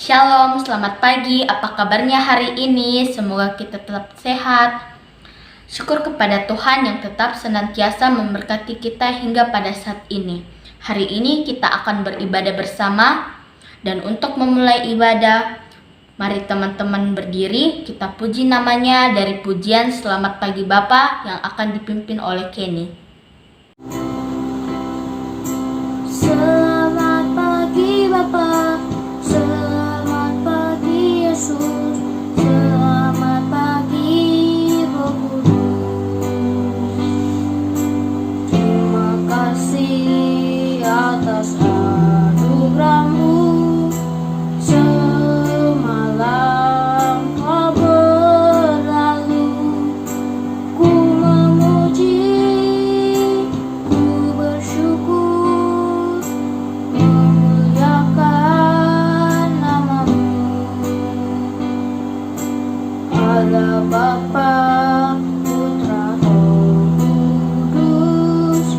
Shalom, selamat pagi. Apa kabarnya hari ini? Semoga kita tetap sehat. Syukur kepada Tuhan yang tetap senantiasa memberkati kita hingga pada saat ini. Hari ini kita akan beribadah bersama, dan untuk memulai ibadah, mari teman-teman berdiri, kita puji namanya dari pujian Selamat Pagi Bapa yang akan dipimpin oleh Kenny. Selamat pagi Bapa, selamat pagi Yesus, selamat pagi Roh Kudus. Terima kasih atas anugerah-Mu. Semalam telah berlalu, ku memuji, ku bersyukur, memuliakan nama-Mu. Allah Bapa, Putra, Roh Kudus,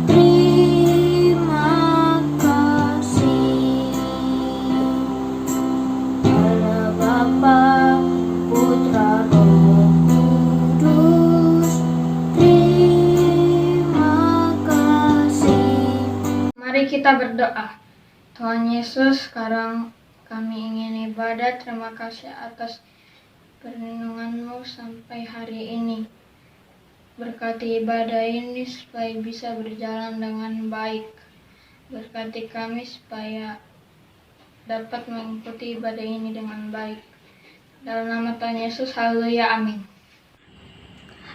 terima kasih. Allah Bapa, Putra, Roh Kudus, terima kasih. Mari kita berdoa. Tuhan Yesus, sekarang kami ingin ibadah. Terima kasih atas perlindungan-Mu sampai hari ini. Berkati ibadah ini supaya bisa berjalan dengan baik. Berkati kami supaya dapat mengikuti ibadah ini dengan baik. Dalam nama Tuhan Yesus, haleluya, amin.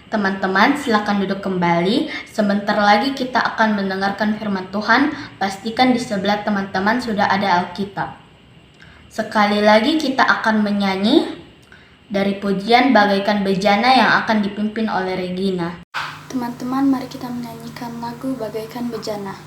Teman-teman, silakan duduk kembali. Sebentar lagi kita akan mendengarkan firman Tuhan. Pastikan di sebelah teman-teman sudah ada Alkitab. Sekali lagi kita akan menyanyi dari pujian Bagaikan Bejana yang akan dipimpin oleh Regina. Teman-teman, mari kita menyanyikan lagu Bagaikan Bejana.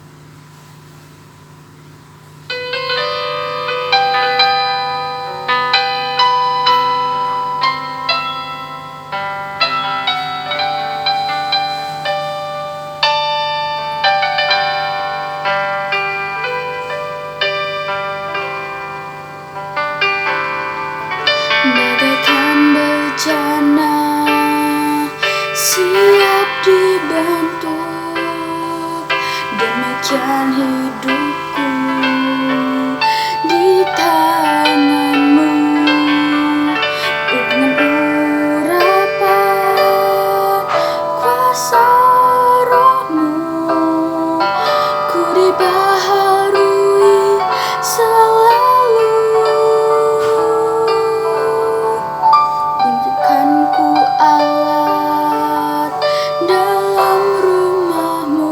Bagaikan bejana siap dibentuk, demikian hidupku di tangan-Mu. Dengan urapan kuasa Roh-Mu, ku dibaharui selalu. Tunjukkanku alat dalam rumah-Mu.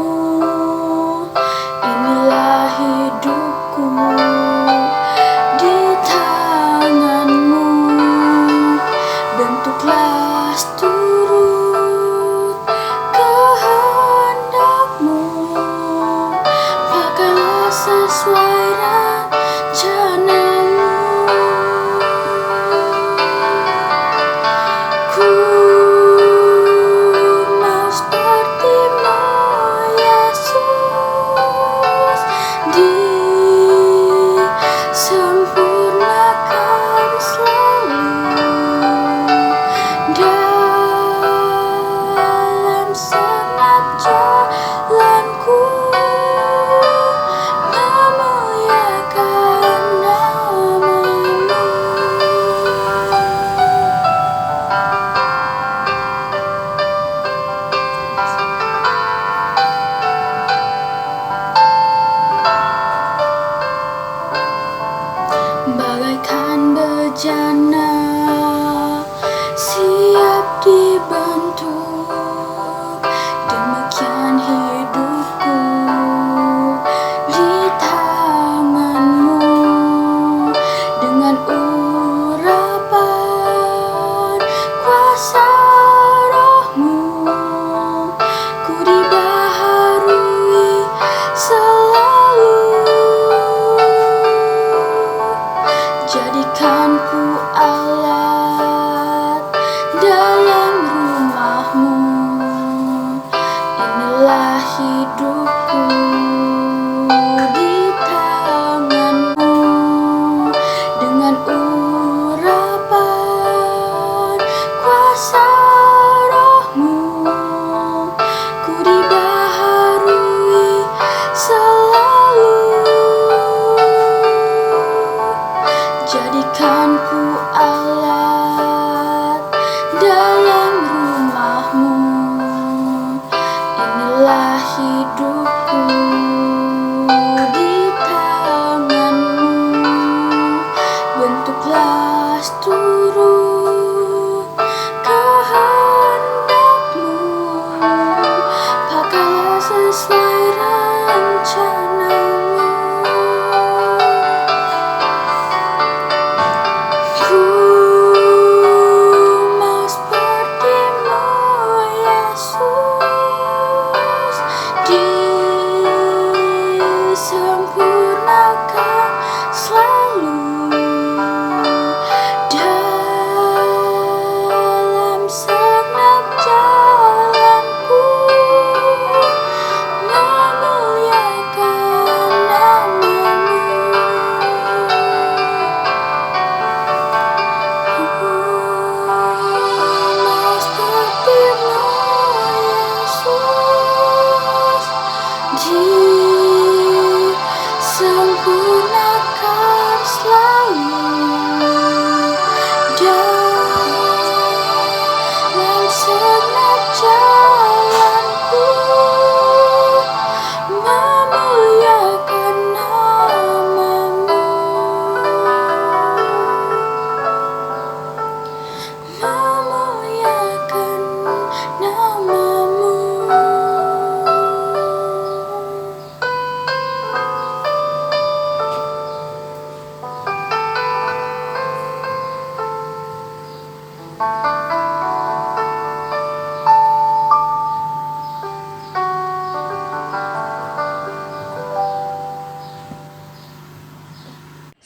Inilah hidupku di tangan-Mu. Bentuklah turut kehendak-Mu. Pakailah sesuai rencana-Mu. Ku mau seperti-Mu, Yesus, disempurnakan selalu dalam senat jalanku, memuliakan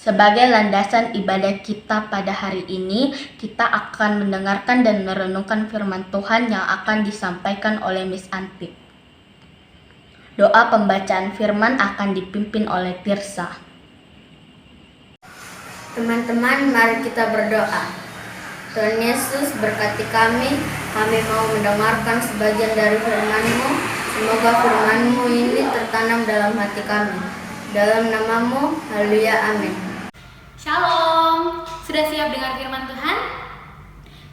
Sebagai landasan ibadah kita pada hari ini, kita akan mendengarkan dan merenungkan firman Tuhan yang akan disampaikan oleh Miss Antip. Doa pembacaan firman akan dipimpin oleh Tirsa. Teman-teman, mari kita berdoa. Tuhan Yesus, berkati kami mau mendengarkan sebagian dari firman-Mu. Semoga firman-Mu ini tertanam dalam hati kami. Dalam nama-Mu, haleluya, amin. Shalom, sudah siap dengar firman Tuhan?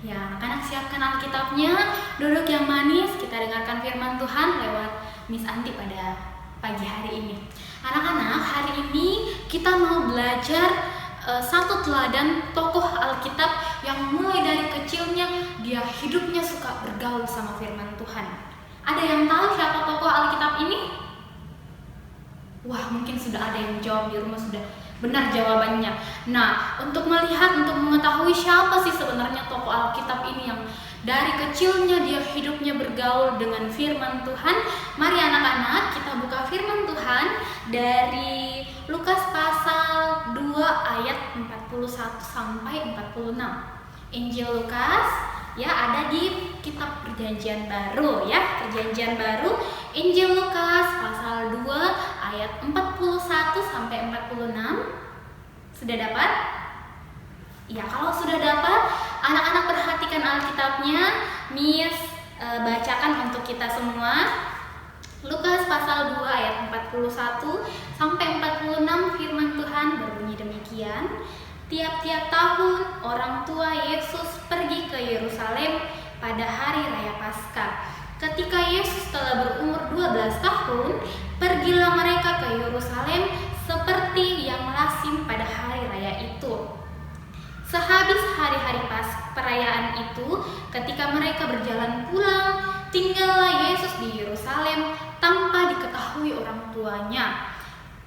Ya, anak-anak siapkan Alkitabnya, duduk yang manis, kita dengarkan firman Tuhan lewat Miss Anti pada pagi hari ini. Anak-anak, hari ini kita mau belajar satu teladan tokoh Alkitab yang mulai dari kecilnya dia hidupnya suka bergaul sama firman Tuhan. Ada yang tahu siapa tokoh Alkitab ini? Wah, mungkin sudah ada yang jawab di rumah, sudah benar jawabannya. Nah, untuk mengetahui siapa sih sebenarnya tokoh Alkitab ini yang dari kecilnya dia hidupnya bergaul dengan firman Tuhan, mari anak-anak kita buka firman Tuhan dari Lukas pasal 2 ayat 41 sampai 46. Injil Lukas ya ada di kitab Perjanjian Baru ya, Perjanjian Baru, Injil Lukas pasal 2 ayat 41 sampai 46. Sudah dapat? Ya, kalau sudah dapat, anak-anak perhatikan Alkitabnya, Miss bacakan untuk kita semua. Lukas pasal 2 ayat 41 sampai 46 firman Tuhan berbunyi demikian. Tiap-tiap tahun orang tua Yesus pergi ke Yerusalem pada hari raya Paskah. Ketika Yesus telah berumur 12 tahun, pergilah mereka ke Yerusalem seperti yang lazim pada hari raya itu. Sehabis hari-hari perayaan itu, ketika mereka berjalan pulang, tinggallah Yesus di Yerusalem tanpa diketahui orang tuanya.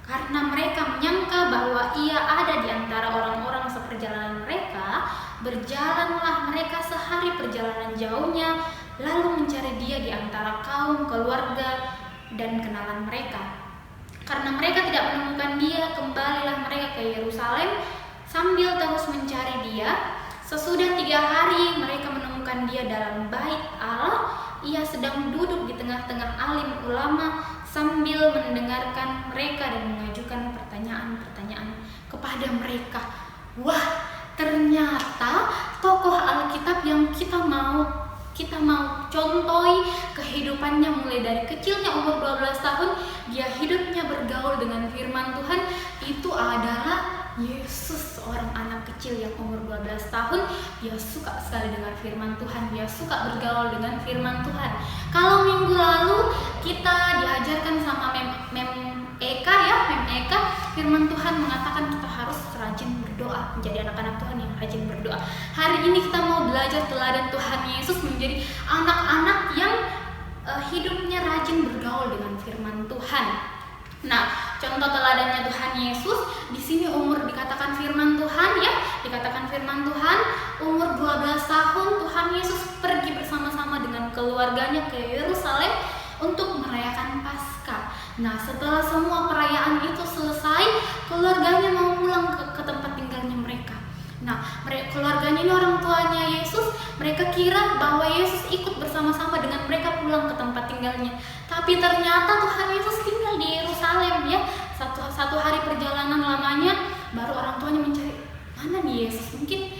Karena mereka menyangka bahwa ia ada di antara orang-orang seperjalanan mereka, berjalanlah mereka sehari perjalanan jauhnya, lalu mencari dia di antara kaum, keluarga, dan kenalan mereka. Karena mereka tidak menemukan dia, kembalilah mereka ke Yerusalem sambil terus mencari dia. Sesudah 3 hari mereka menemukan dia dalam bait Allah. Ia sedang duduk di tengah-tengah alim ulama sambil mendengarkan mereka dan mengajukan pertanyaan-pertanyaan kepada mereka. Wah, ternyata tokoh Alkitab yang kita mau contohi kehidupannya mulai dari kecilnya umur 12 tahun, dia hidupnya bergaul dengan firman Tuhan, itu adalah Yesus, seorang anak kecil yang umur 12 tahun, dia suka sekali dengan firman Tuhan, dia suka bergaul dengan firman Tuhan. Kalau minggu lalu kita diajarkan sama Mem Eka, firman Tuhan mengatakan kita harus rajin berdoa, menjadi anak-anak Tuhan yang rajin berdoa. Hari ini kita mau belajar teladan Tuhan Yesus menjadi anak-anak yang hidupnya rajin bergaul dengan firman Tuhan. Nah, contoh teladannya Tuhan Yesus di sini dikatakan firman Tuhan ya, dikatakan firman Tuhan umur 12 tahun Tuhan Yesus pergi bersama-sama dengan keluarganya ke Yerusalem untuk merayakan Paskah. Nah, setelah semua perayaan itu selesai, keluarganya mau pulang ke tempat tinggalnya mereka. Nah, keluarganya ini orang tuanya Yesus, mereka kira bahwa Yesus ikut bersama-sama dengan mereka pulang ke tempat tinggalnya. Tapi ternyata Tuhan Yesus tinggal di Yerusalem ya. Satu hari perjalanan lamanya, baru orang tuanya mencari mana nih Yesus. Mungkin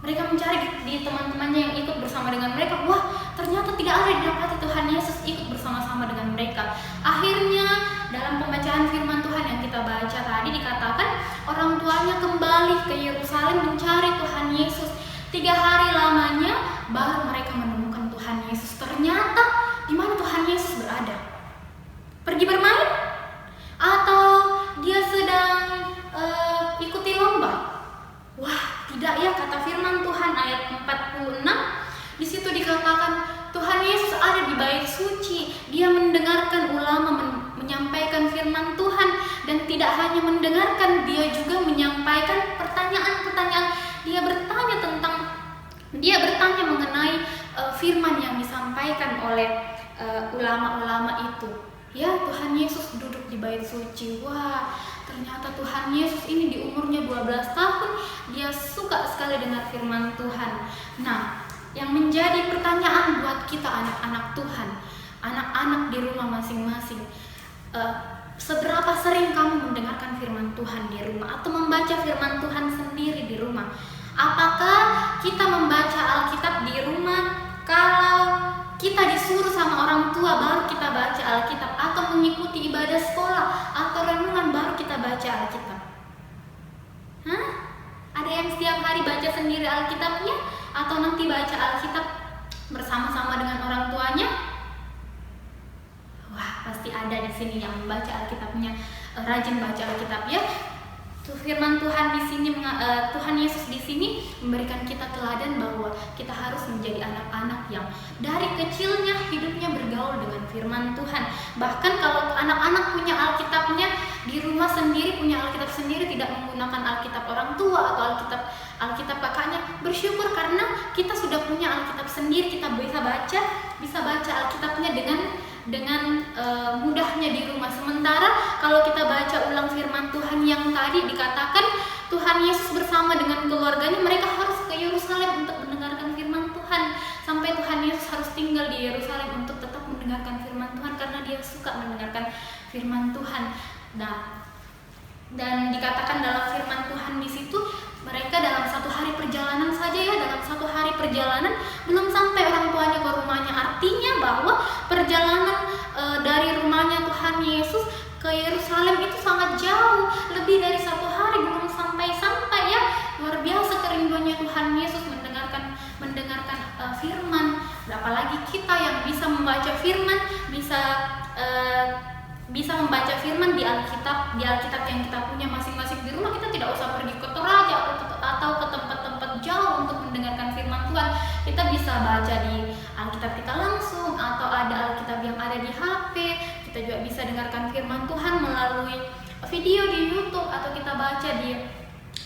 mereka mencari di teman-temannya yang ikut bersama dengan mereka. Wah, ternyata tidak ada didapati Tuhan Yesus ikut bersama-sama dengan mereka. Akhirnya dalam pembacaan firman Tuhan yang kita baca tadi dikatakan orang tuanya kembali ke Yerusalem mencari Tuhan Yesus. 3 hari lamanya baru mereka menemukan Tuhan Yesus. Ternyata di mana Tuhan Yesus berada? Pergi bermain? Atau dia sedang ikuti lomba? Wah, tidak ya, kata firman Tuhan ayat 46. Di situ dikatakan Tuhan Yesus ada di bait suci. Dia mendengarkan ulama menyampaikan firman Tuhan, dan tidak hanya mendengarkan, dia juga menyampaikan pertanyaan-pertanyaan. Dia bertanya mengenai firman yang disampaikan oleh ulama-ulama itu. Ya, Tuhan Yesus duduk di bait suci. Wah, ternyata Tuhan Yesus ini di umurnya 12 tahun, dia suka sekali dengar firman Tuhan. Nah, yang menjadi pertanyaan buat kita anak-anak Tuhan, anak-anak di rumah masing-masing, seberapa sering kamu mendengarkan firman Tuhan di rumah atau membaca firman Tuhan sendiri di rumah? Apakah kita membaca Alkitab di rumah kalau kita disuruh sama orang tua baru kita baca Alkitab, atau mengikuti ibadah sekolah atau renungan baru kita baca Alkitab? Hah? Ada yang setiap hari baca sendiri Alkitabnya atau nanti baca Alkitab bersama-sama dengan orang tuanya? Wah, pasti ada di sini yang membaca Alkitabnya, rajin baca Alkitab ya. Firman Tuhan di sini, Tuhan Yesus di sini memberikan kita teladan bahwa kita harus menjadi anak-anak yang dari kecilnya hidupnya bergaul dengan firman Tuhan. Bahkan kalau anak-anak punya Alkitabnya di rumah sendiri, punya Alkitab sendiri, tidak menggunakan Alkitab orang tua atau Alkitab kakaknya, bersyukur karena kita sudah punya Alkitab sendiri, kita bisa baca Alkitabnya dengan mudahnya di rumah. Sementara kalau kita baca ulang firman Tuhan yang tadi dikatakan Tuhan Yesus bersama dengan keluarganya, mereka harus ke Yerusalem untuk mendengarkan firman Tuhan. Sampai Tuhan Yesus harus tinggal di Yerusalem untuk tetap mendengarkan firman Tuhan karena dia suka mendengarkan firman Tuhan. Nah, dan dikatakan dalam firman Tuhan di situ, mereka dalam 1 hari perjalanan saja ya, dalam 1 hari perjalanan belum sampai orang tuanya ke rumahnya. Artinya bahwa perjalanan dari rumahnya Tuhan Yesus ke Yerusalem itu sangat jauh, lebih dari 1 hari belum sampai ya. Luar biasa kerinduannya Tuhan Yesus mendengarkan firman. Apalagi kita yang bisa membaca firman, bisa membaca firman di Alkitab yang kita punya masing-masing di rumah. Kita tidak usah pergi ke Toraja atau ke tempat-tempat jauh untuk mendengarkan firman Tuhan. Kita bisa baca di Alkitab kita langsung, atau ada Alkitab yang ada di HP. Kita juga bisa dengarkan firman Tuhan melalui video di YouTube, atau kita baca di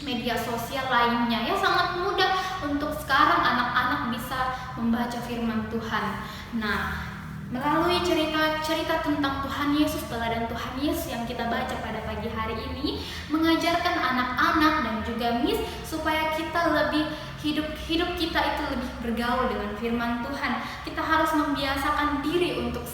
media sosial lainnya ya. Sangat mudah untuk sekarang anak-anak bisa membaca firman Tuhan. Nah, melalui cerita tentang Tuhan Yesus, teladan Tuhan Yesus yang kita baca pada pagi hari ini, mengajarkan anak-anak dan juga Miss supaya kita lebih hidup kita itu lebih bergaul dengan firman Tuhan. Kita harus membiasakan diri untuk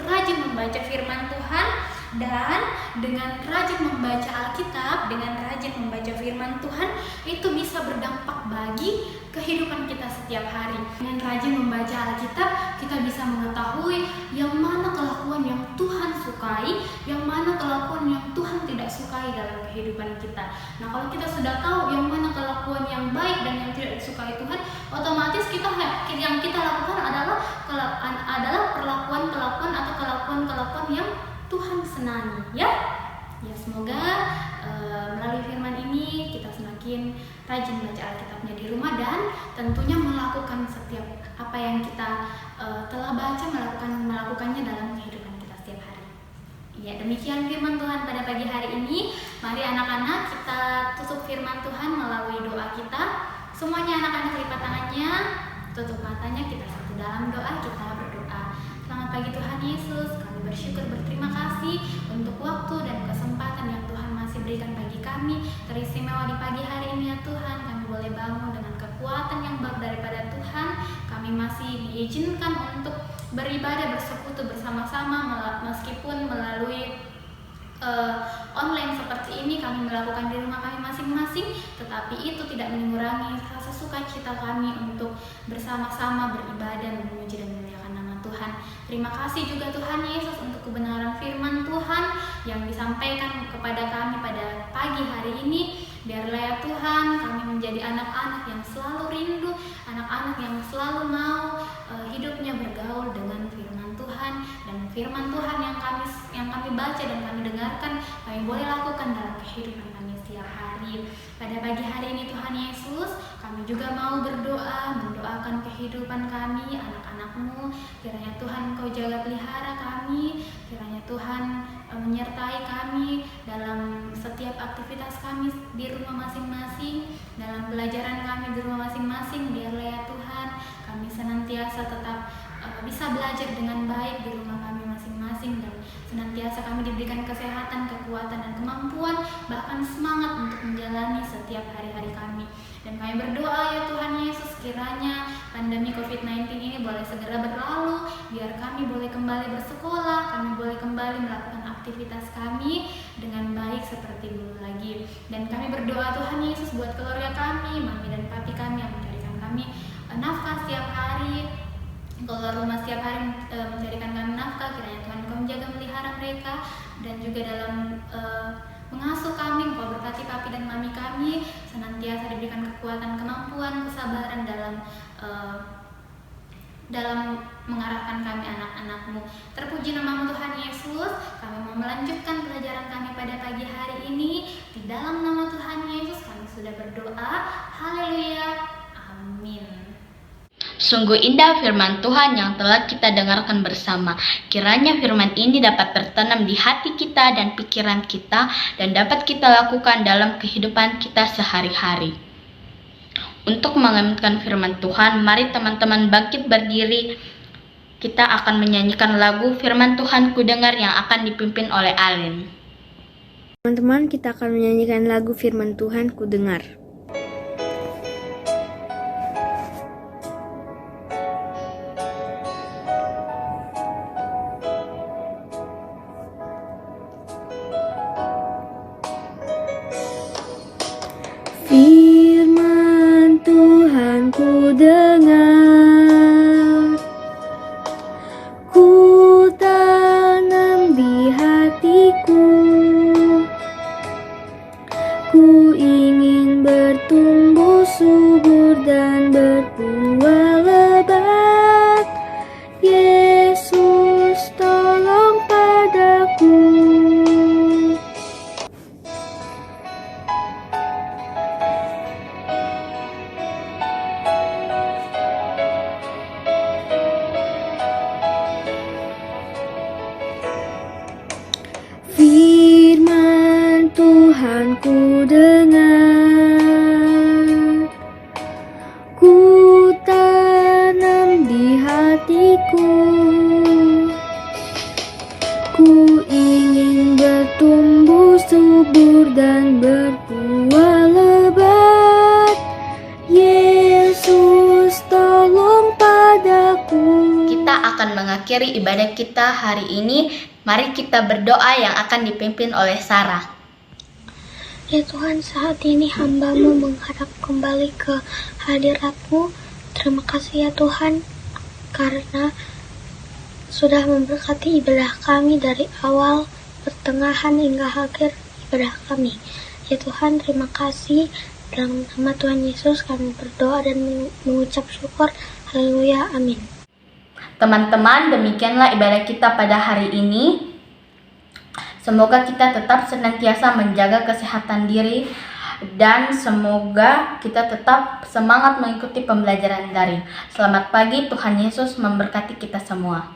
rajin membaca firman Tuhan, dan dengan rajin membaca Alkitab, dengan rajin membaca firman Tuhan, itu bisa berdampak bagi kehidupan kita setiap hari. Dengan rajin membaca Alkitab, kita bisa mengetahui yang mana kelakuan yang Tuhan sukai, yang mana kelakuan yang Tuhan tidak sukai dalam kehidupan kita. Nah, kalau kita sudah tahu yang mana kelakuan yang baik dan yang tidak disukai Tuhan, otomatis yang kita lakukan adalah perlakuan-perlakuan atau kelakuan-kelakuan yang Tuhan senangi ya. Ya, semoga melalui firman ini kita semakin rajin baca Alkitabnya di rumah, dan tentunya melakukan setiap apa yang kita telah baca, melakukannya dalam kehidupan kita setiap hari. Ya, demikian firman Tuhan pada pagi hari ini. Mari anak-anak kita tutup firman Tuhan melalui doa kita. Semuanya anak-anak lipat tangannya, tutup matanya, kita satu dalam doa, kita berdoa. Selamat pagi Tuhan Yesus, kami bersyukur berterima kasih untuk waktu dan kesempatan yang Tuhan masih berikan bagi kami. Teristimewa di pagi hari ini ya Tuhan, kami boleh bangun dengan kekuatan yang baru daripada Tuhan. Kami masih diizinkan untuk beribadah, bersekutu bersama-sama, meskipun melalui online seperti ini kami melakukan di rumah kami masing-masing, tetapi itu tidak mengurangi rasa sukacita kami untuk bersama-sama beribadah, memuji dan memuliakan nama Tuhan. Terima kasih juga Tuhan Yesus untuk kebenaran firman Tuhan yang disampaikan kepada kami pada pagi hari ini. Biarlah ya Tuhan, kami menjadi anak-anak yang selalu rindu, anak-anak yang selalu mau hidupnya bergaul dengan firman Tuhan, dan firman Tuhan yang kami baca dan kami dengarkan, kami boleh lakukan dalam kehidupan kami setiap hari. Pada pagi hari ini Tuhan Yesus, kami juga mau mendoakan kehidupan kami, anak-anak-Mu. Kiranya Tuhan Engkau jaga pelihara kami, kiranya Tuhan menyertai kami dalam setiap aktivitas kami di rumah masing-masing, dalam pelajaran kami di rumah masing-masing. Biarlah ya Tuhan, kami senantiasa tetap bisa belajar dengan baik di rumah kami masing-masing, dan senantiasa kami diberikan kesehatan, kekuatan, dan kemampuan, bahkan semangat untuk menjalani setiap hari-hari kami. Dan kami berdoa ya Tuhan Yesus, kiranya pandemi COVID-19 ini boleh segera berlalu, biar kami boleh kembali bersekolah, kami boleh kembali melakukan aktivitas kami dengan baik seperti dulu lagi. Dan kami berdoa Tuhan Yesus buat keluarga kami, mami dan papi kami yang mencarikan kami nafkah setiap hari, keluar rumah setiap hari mencarikan kami nafkah. Kiranya Tuhan Engkau menjaga melihara mereka, dan juga dalam mengasuh kami, Engkau berkati papi dan mami kami, senantiasa diberikan kekuatan, kemampuan, kesabaran dalam mengarahkan kami anak-anak-Mu. Terpuji nama-Mu Tuhan Yesus. Kami mau melanjutkan pelajaran kami pada pagi hari ini. Di dalam nama Tuhan Yesus kami sudah berdoa. Haleluya. Amin. Sungguh indah firman Tuhan yang telah kita dengarkan bersama. Kiranya firman ini dapat tertanam di hati kita dan pikiran kita, dan dapat kita lakukan dalam kehidupan kita sehari-hari. Untuk mengaminkan firman Tuhan, mari teman-teman bangkit berdiri. Kita akan menyanyikan lagu Firman Tuhan Ku Dengar yang akan dipimpin oleh Alin. Teman-teman, kita akan menyanyikan lagu Firman Tuhan Ku Dengar. Firman Tuhan ku dengar, ku tanam di hatiku, ku ingin bertumbuh subur dan berbuah lebat. Yesus tolong padaku. Firman Tuhan ku dengar, ku tanam di hatiku, ku ingin bertumbuh subur dan berbuah lebat. Yesus tolong padaku. Kita akan mengakhiri ibadah kita hari ini. Mari kita berdoa yang akan dipimpin oleh Sarah. Ya Tuhan, saat ini hamba-Mu mengharap kembali ke hadirat-Mu. Terima kasih ya Tuhan, karena sudah memberkati ibadah kami dari awal, pertengahan hingga akhir ibadah kami. Ya Tuhan, terima kasih. Dalam nama Tuhan Yesus kami berdoa dan mengucap syukur. Haleluya, amin. Teman-teman, demikianlah ibadah kita pada hari ini. Semoga kita tetap senantiasa menjaga kesehatan diri, dan semoga kita tetap semangat mengikuti pembelajaran daring. Selamat pagi, Tuhan Yesus memberkati kita semua.